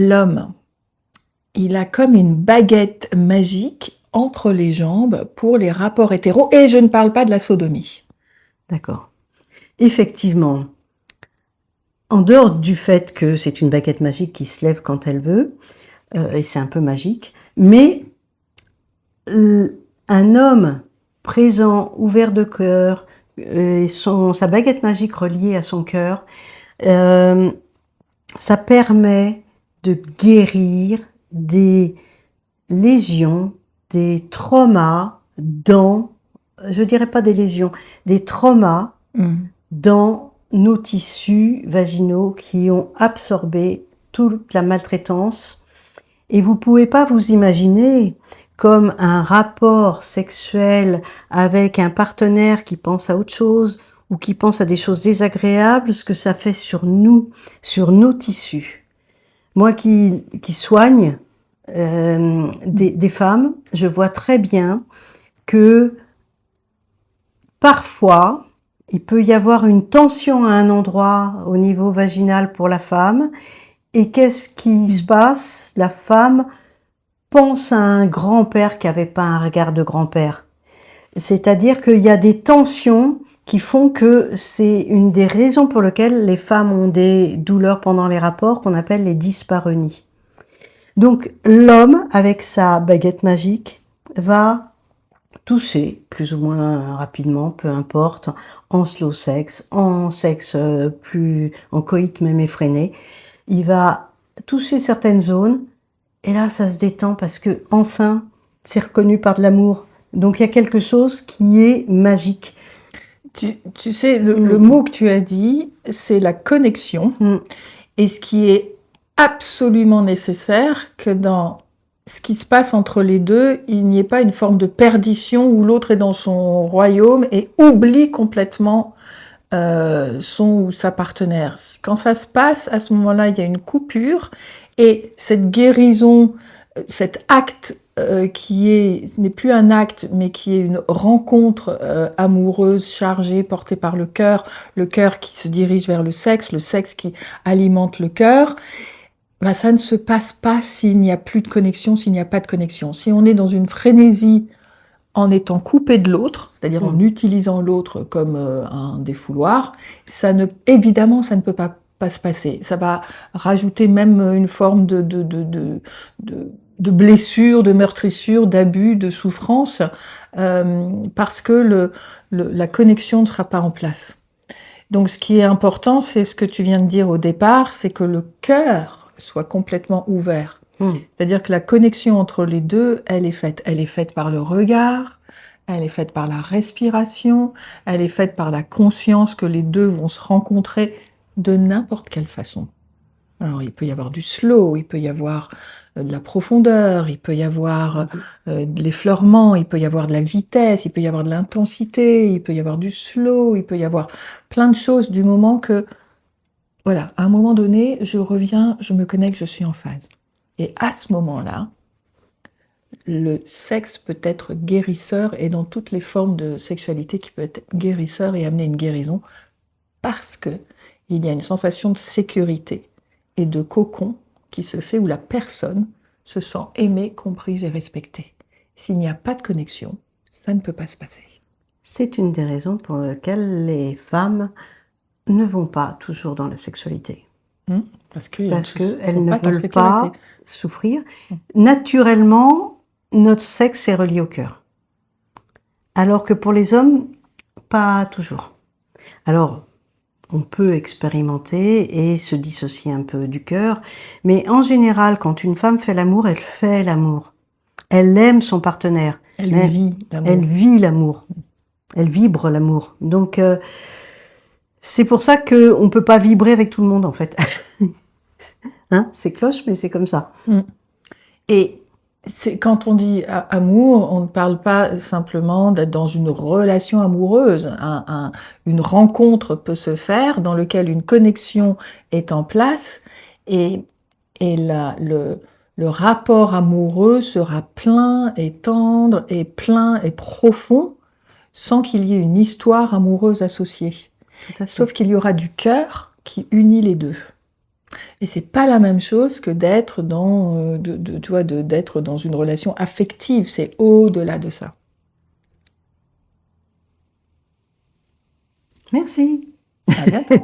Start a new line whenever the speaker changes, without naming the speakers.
l'homme, il a comme une baguette magique entre les jambes pour les rapports hétéros, et je ne parle pas de la sodomie.
D'accord. Effectivement, en dehors du fait que c'est une baguette magique qui se lève quand elle veut, et c'est un peu magique, mais un homme présent, ouvert de cœur, et sa baguette magique reliée à son cœur, ça permet de guérir des lésions, des traumas je dirais pas des lésions, des traumas dans nos tissus vaginaux qui ont absorbé toute la maltraitance. Et vous pouvez pas vous imaginer comme un rapport sexuel avec un partenaire qui pense à autre chose ou qui pense à des choses désagréables, ce que ça fait sur nous, sur nos tissus. Moi qui soigne des femmes, je vois très bien que parfois, il peut y avoir une tension à un endroit au niveau vaginal pour la femme. Et qu'est-ce qui se passe? La femme pense à un grand-père qui n'avait pas un regard de grand-père. C'est-à-dire qu'il y a des tensions qui font que c'est une des raisons pour lesquelles les femmes ont des douleurs pendant les rapports qu'on appelle les dyspareunies. Donc l'homme, avec sa baguette magique, va toucher, plus ou moins rapidement, peu importe, en slow sex, en sexe en coït même effréné, il va toucher certaines zones, et là ça se détend parce que enfin c'est reconnu par de l'amour. Donc il y a quelque chose qui est magique.
Tu sais, le mot que tu as dit, c'est la connexion. Et ce qui est absolument nécessaire, que dans ce qui se passe entre les deux, il n'y ait pas une forme de perdition où l'autre est dans son royaume et oublie complètement son ou sa partenaire. Quand ça se passe, à ce moment-là, il y a une coupure, et cette guérison, cet acte qui n'est plus un acte, mais qui est une rencontre amoureuse, chargée, portée par le cœur qui se dirige vers le sexe qui alimente le cœur, ben ça ne se passe pas s'il n'y a plus de connexion, s'il n'y a pas de connexion. Si on est dans une frénésie en étant coupé de l'autre, c'est-à-dire en utilisant l'autre comme un défouloir, évidemment, ça ne peut pas se passer. Ça va rajouter même une forme de blessure, de meurtrissure, d'abus, de souffrance, parce que la connexion ne sera pas en place. Donc ce qui est important, c'est ce que tu viens de dire au départ, c'est que le cœur soit complètement ouvert. C'est-à-dire que la connexion entre les deux, elle est faite. Elle est faite par le regard, elle est faite par la respiration, elle est faite par la conscience que les deux vont se rencontrer de n'importe quelle façon. Alors il peut y avoir du slow, il peut y avoir de la profondeur, il peut y avoir de l'effleurement, il peut y avoir de la vitesse, il peut y avoir de l'intensité, il peut y avoir du slow, il peut y avoir plein de choses du moment que, voilà, à un moment donné, je reviens, je me connecte, je suis en phase. Et à ce moment-là, le sexe peut être guérisseur, et dans toutes les formes de sexualité qui peut être guérisseur et amener une guérison, parce que il y a une sensation de sécurité et de cocon qui se fait où la personne se sent aimée, comprise et respectée. S'il n'y a pas de connexion, ça ne peut pas se passer.
C'est une des raisons pour lesquelles les femmes ne vont pas toujours dans la sexualité. Parce qu'elles ne veulent pas souffrir. Naturellement, notre sexe est relié au cœur. Alors que pour les hommes, pas toujours. Alors, on peut expérimenter et se dissocier un peu du cœur, mais en général, quand une femme fait l'amour, elle fait l'amour. Elle aime son partenaire.
Elle vit l'amour.
Elle vit l'amour. Elle vibre l'amour. Donc, c'est pour ça qu'on peut pas vibrer avec tout le monde, en fait. Hein, c'est cloche, mais c'est comme ça.
Et quand on dit amour, on ne parle pas simplement d'être dans une relation amoureuse. Une rencontre peut se faire dans laquelle une connexion est en place, et le rapport amoureux sera plein et tendre et plein et profond sans qu'il y ait une histoire amoureuse associée. Sauf qu'il y aura du cœur qui unit les deux. Et c'est pas la même chose que d'être dans, tu vois, d'être dans une relation affective. C'est au-delà de ça.
Merci.
À bientôt.